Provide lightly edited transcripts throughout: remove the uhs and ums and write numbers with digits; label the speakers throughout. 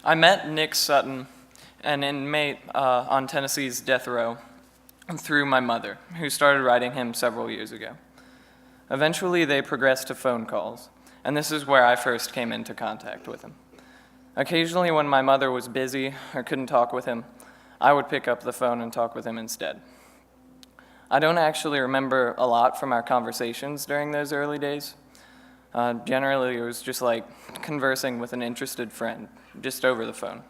Speaker 1: I met Nick Sutton, an inmate on Tennessee's death row, through my mother, who started writing him several years ago. Eventually, they progressed to phone calls, and this is where I first came into contact with him. Occasionally, when my mother was busy or couldn't talk with him, I would pick up the phone and talk with him instead. I don't actually remember a lot from our conversations during those early days. Generally, it was just like conversing with an interested friend, just over the phone.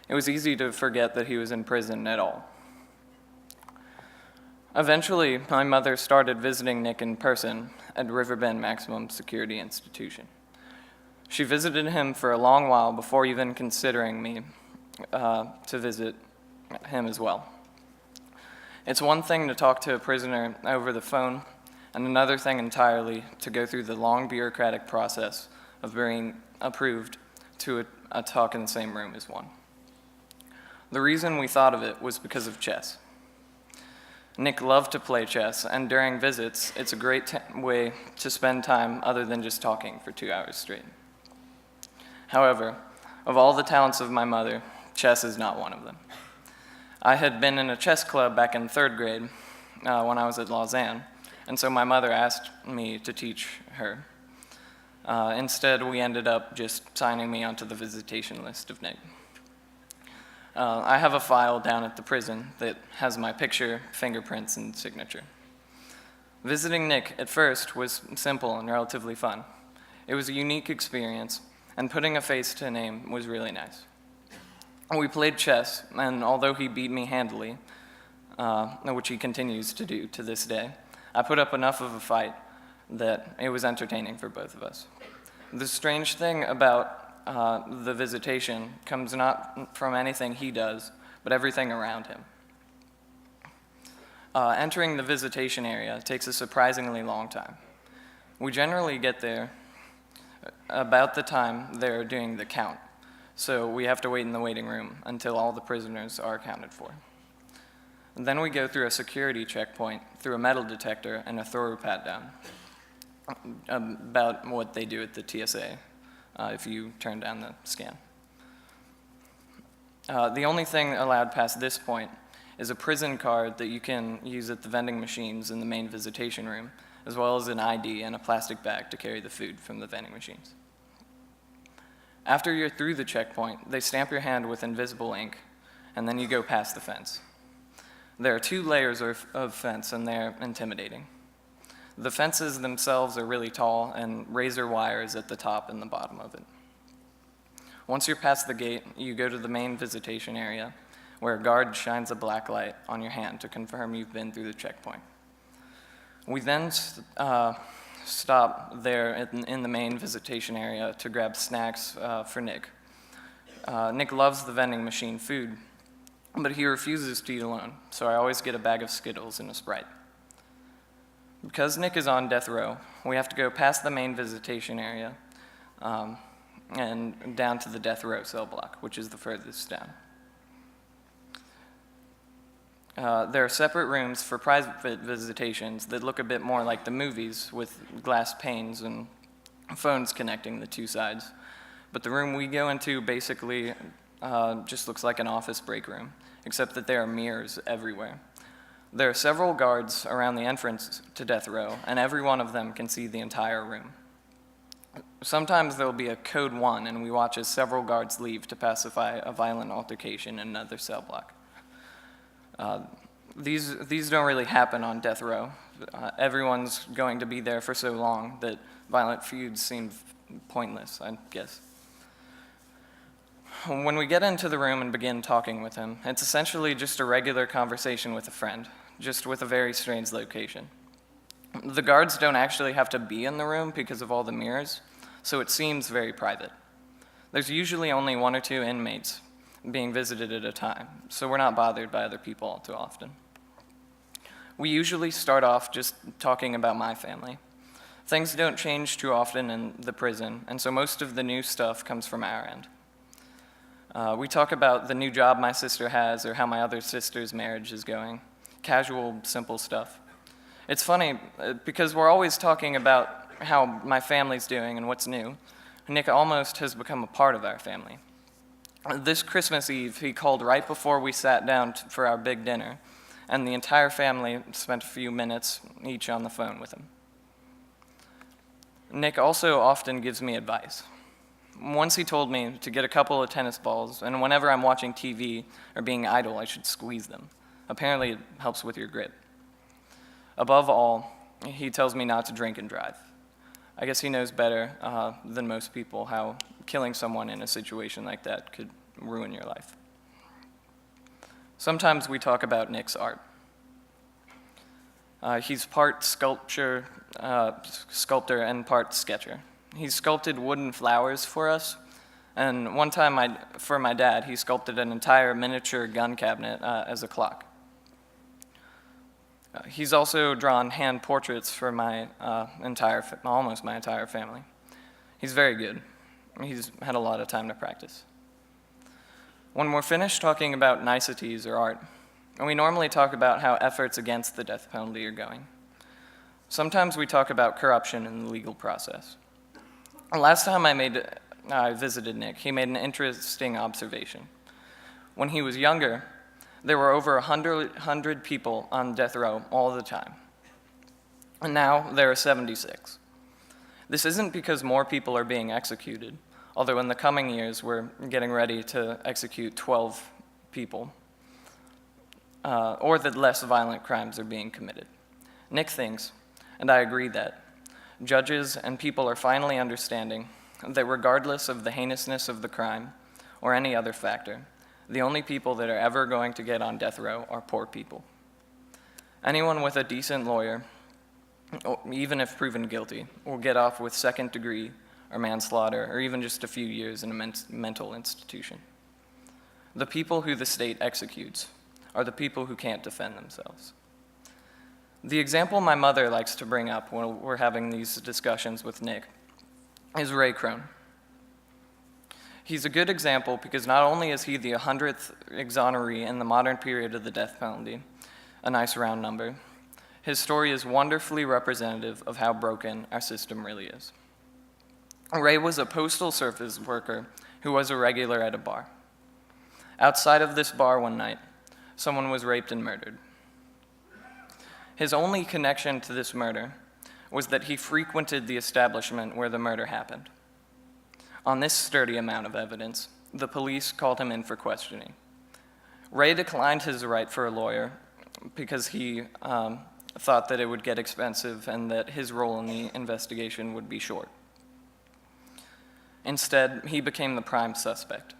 Speaker 1: It was easy to forget that he was in prison at all. Eventually, my mother started visiting Nick in person at Riverbend Maximum Security Institution. She visited him for a long while before even considering me to visit him as well. It's one thing to talk to a prisoner over the phone, and another thing entirely to go through the long bureaucratic process of being approved to a talk in the same room as one. The reason we thought of it was because of chess. Nick loved to play chess, and during visits, it's a great way to spend time other than just talking for 2 hours straight. However, of all the talents of my mother, chess is not one of them. I had been in a chess club back in 3rd grade when I was at Lausanne, and so my mother asked me to teach her. Instead, we ended up just signing me onto the visitation list of Nick. I have a file down at the prison that has my picture, fingerprints, and signature. Visiting Nick at first was simple and relatively fun. It was a unique experience, and putting a face to a name was really nice. We played chess, and although he beat me handily, which he continues to do to this day, I put up enough of a fight that it was entertaining for both of us. The strange thing about the visitation comes not from anything he does, but everything around him. Entering the visitation area takes a surprisingly long time. We generally get there about the time they're doing the count, so we have to wait in the waiting room until all the prisoners are accounted for. And then we go through a security checkpoint, through a metal detector, and a thorough pat-down, about what they do at the TSA if you turn down the scan. The only thing allowed past this point is a prison card that you can use at the vending machines in the main visitation room, as well as an ID and a plastic bag to carry the food from the vending machines. After you're through the checkpoint, they stamp your hand with invisible ink, and then you go past the fence. There are 2 layers of fence, and they're intimidating. The fences themselves are really tall, and razor wires at the top and the bottom of it. Once you're past the gate, you go to the main visitation area, where a guard shines a black light on your hand to confirm you've been through the checkpoint. We then stop there in the main visitation area to grab snacks for Nick. Nick loves the vending machine food, but he refuses to eat alone, so I always get a bag of Skittles and a Sprite. Because Nick is on death row, we have to go past the main visitation area and down to the death row cell block, which is the furthest down. There are separate rooms for private visitations that look a bit more like the movies, with glass panes and phones connecting the 2 sides. But the room we go into basically just looks like an office break room, except that there are mirrors everywhere. There are several guards around the entrance to death row, and every one of them can see the entire room. Sometimes there'll be a code 1, and we watch as several guards leave to pacify a violent altercation in another cell block. These don't really happen on death row. Everyone's going to be there for so long that violent feuds seem pointless, I guess. When we get into the room and begin talking with him, it's essentially just a regular conversation with a friend, just with a very strange location. The guards don't actually have to be in the room because of all the mirrors, so it seems very private. There's usually only 1 or 2 inmates being visited at a time, so we're not bothered by other people all too often. We usually start off just talking about my family. Things don't change too often in the prison, and so most of the new stuff comes from our end. We talk about the new job my sister has or how my other sister's marriage is going. Casual, simple stuff. It's funny, because we're always talking about how my family's doing and what's new. Nick almost has become a part of our family. This Christmas Eve, he called right before we sat down for our big dinner, and the entire family spent a few minutes each on the phone with him. Nick also often gives me advice. Once he told me to get a couple of tennis balls, and whenever I'm watching TV or being idle, I should squeeze them. Apparently, it helps with your grip. Above all, he tells me not to drink and drive. I guess he knows better than most people how killing someone in a situation like that could ruin your life. Sometimes we talk about Nick's art. He's part sculptor and part sketcher. He sculpted wooden flowers for us, and one time for my dad, he sculpted an entire miniature gun cabinet as a clock. He's also drawn hand portraits for my almost my entire family. He's very good. He's had a lot of time to practice. When we're finished talking about niceties or art, we normally talk about how efforts against the death penalty are going. Sometimes we talk about corruption in the legal process. Last time I visited Nick, he made an interesting observation. When he was younger, there were over 100 people on death row all the time. And now there are 76. This isn't because more people are being executed, although in the coming years we're getting ready to execute 12 people, or that less violent crimes are being committed. Nick thinks, and I agree, that judges and people are finally understanding that regardless of the heinousness of the crime or any other factor, the only people that are ever going to get on death row are poor people. Anyone with a decent lawyer, even if proven guilty, will get off with second degree or manslaughter or even just a few years in a mental institution. The people who the state executes are the people who can't defend themselves. The example my mother likes to bring up when we're having these discussions with Nick is Ray Krone. He's a good example because not only is he the 100th exoneree in the modern period of the death penalty, a nice round number, his story is wonderfully representative of how broken our system really is. Ray was a postal service worker who was a regular at a bar. Outside of this bar one night, someone was raped and murdered. His only connection to this murder was that he frequented the establishment where the murder happened. On this sturdy amount of evidence, the police called him in for questioning. Ray declined his right for a lawyer because he thought that it would get expensive and that his role in the investigation would be short. Instead, he became the prime suspect.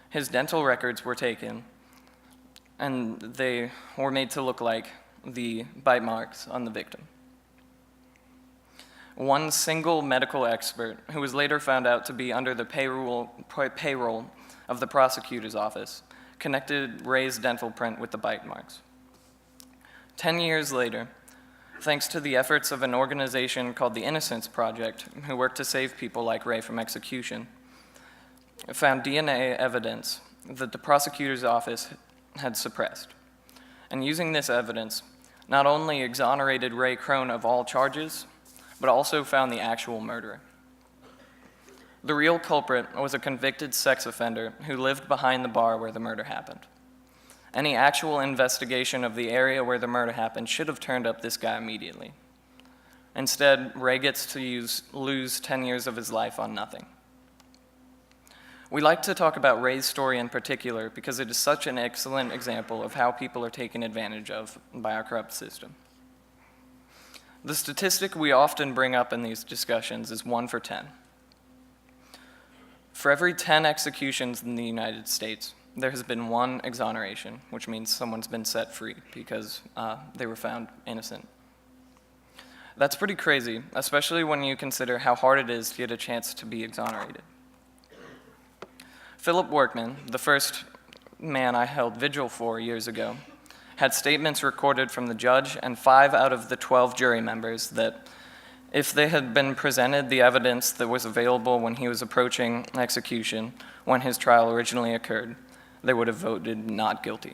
Speaker 1: His dental records were taken, and they were made to look like the bite marks on the victim. One single medical expert, who was later found out to be under the payroll of the prosecutor's office, connected Ray's dental print with the bite marks. 10 years later, thanks to the efforts of an organization called the Innocence Project, who worked to save people like Ray from execution, found DNA evidence that the prosecutor's office had suppressed. And using this evidence, not only exonerated Ray Krone of all charges, but also found the actual murderer. The real culprit was a convicted sex offender who lived behind the bar where the murder happened. Any actual investigation of the area where the murder happened should have turned up this guy immediately. Instead, Ray gets to lose 10 years of his life on nothing. We like to talk about Ray's story in particular because it is such an excellent example of how people are taken advantage of by our corrupt system. The statistic we often bring up in these discussions is 1 for 10. For every 10 executions in the United States, there has been 1 exoneration, which means someone's been set free because they were found innocent. That's pretty crazy, especially when you consider how hard it is to get a chance to be exonerated. Philip Workman, the first man I held vigil for years ago, had statements recorded from the judge and 5 out of the 12 jury members that if they had been presented the evidence that was available when he was approaching execution when his trial originally occurred, they would have voted not guilty.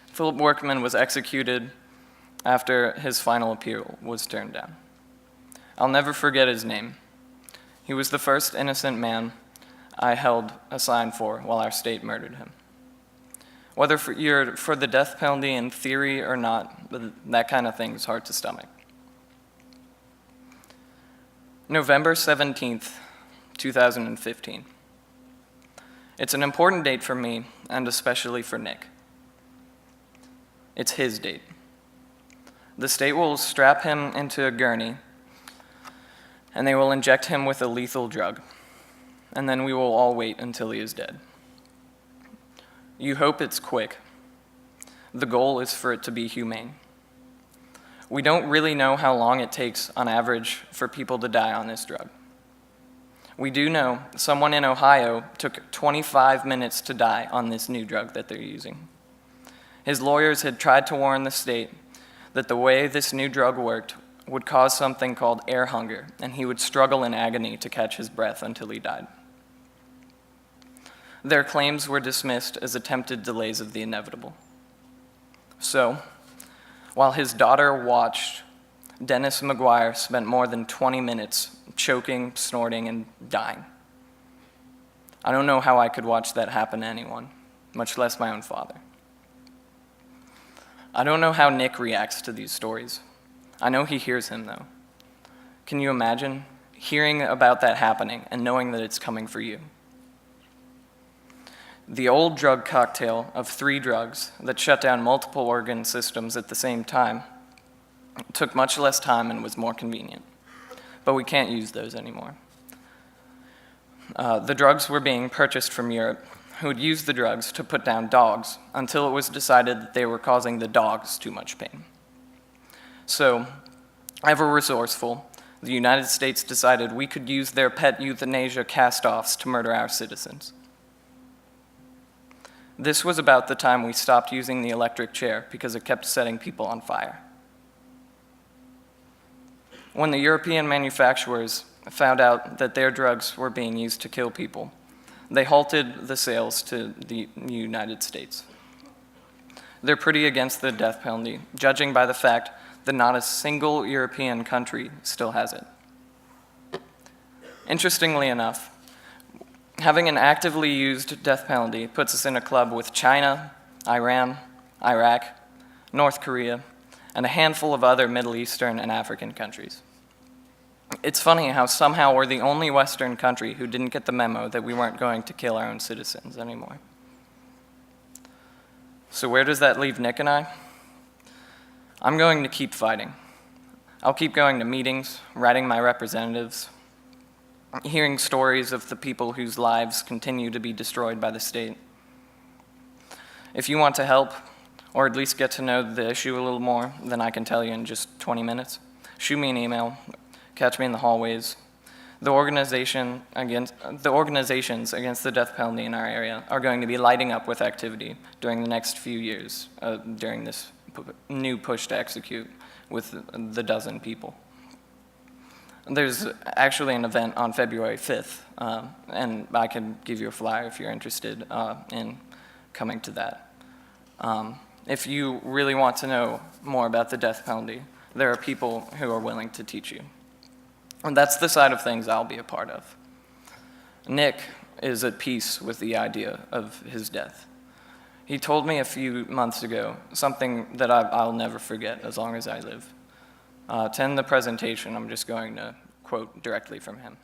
Speaker 1: Philip Workman was executed after his final appeal was turned down. I'll never forget his name. He was the first innocent man I held a sign for while our state murdered him. Whether you're for the death penalty in theory or not, that kind of thing is hard to stomach. November 17th, 2015. It's an important date for me, and especially for Nick. It's his date. The state will strap him into a gurney, and they will inject him with a lethal drug, and then we will all wait until he is dead. You hope it's quick. The goal is for it to be humane. We don't really know how long it takes on average for people to die on this drug. We do know someone in Ohio took 25 minutes to die on this new drug that they're using. His lawyers had tried to warn the state that the way this new drug worked would cause something called air hunger, and he would struggle in agony to catch his breath until he died. Their claims were dismissed as attempted delays of the inevitable. So, while his daughter watched, Dennis McGuire spent more than 20 minutes choking, snorting, and dying. I don't know how I could watch that happen to anyone, much less my own father. I don't know how Nick reacts to these stories. I know he hears him, though. Can you imagine hearing about that happening and knowing that it's coming for you? The old drug cocktail of 3 drugs that shut down multiple organ systems at the same time took much less time and was more convenient. But we can't use those anymore. The drugs were being purchased from Europe, who would use the drugs to put down dogs until it was decided that they were causing the dogs too much pain. So, ever resourceful, the United States decided we could use their pet euthanasia cast-offs to murder our citizens. This was about the time we stopped using the electric chair because it kept setting people on fire. When the European manufacturers found out that their drugs were being used to kill people, they halted the sales to the United States. They're pretty against the death penalty, judging by the fact that not a single European country still has it. Interestingly enough, having an actively used death penalty puts us in a club with China, Iran, Iraq, North Korea, and a handful of other Middle Eastern and African countries. It's funny how somehow we're the only Western country who didn't get the memo that we weren't going to kill our own citizens anymore. So where does that leave Nick and I? I'm going to keep fighting. I'll keep going to meetings, writing my representatives, hearing stories of the people whose lives continue to be destroyed by the state. If you want to help, or at least get to know the issue a little more than I can tell you in just 20 minutes, shoot me an email, catch me in the hallways. The organizations against the death penalty in our area are going to be lighting up with activity during the next few years, during this new push to execute with the dozen people. There's actually an event on February 5th, and I can give you a flyer if you're interested in coming to that. If you really want to know more about the death penalty, there are people who are willing to teach you. And that's the side of things I'll be a part of. Nick is at peace with the idea of his death. He told me a few months ago something that I'll never forget as long as I live. To end the presentation, I'm just going to quote directly from him.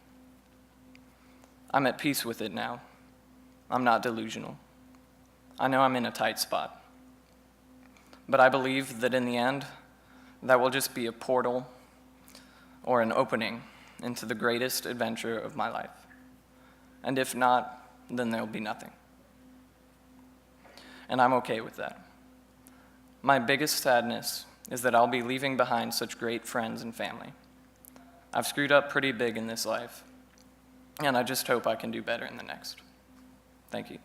Speaker 1: "I'm at peace with it now. I'm not delusional. I know I'm in a tight spot. But I believe that in the end, that will just be a portal or an opening into the greatest adventure of my life. And if not, then there'll be nothing. And I'm okay with that. My biggest sadness is that I'll be leaving behind such great friends and family. I've screwed up pretty big in this life, and I just hope I can do better in the next. Thank you."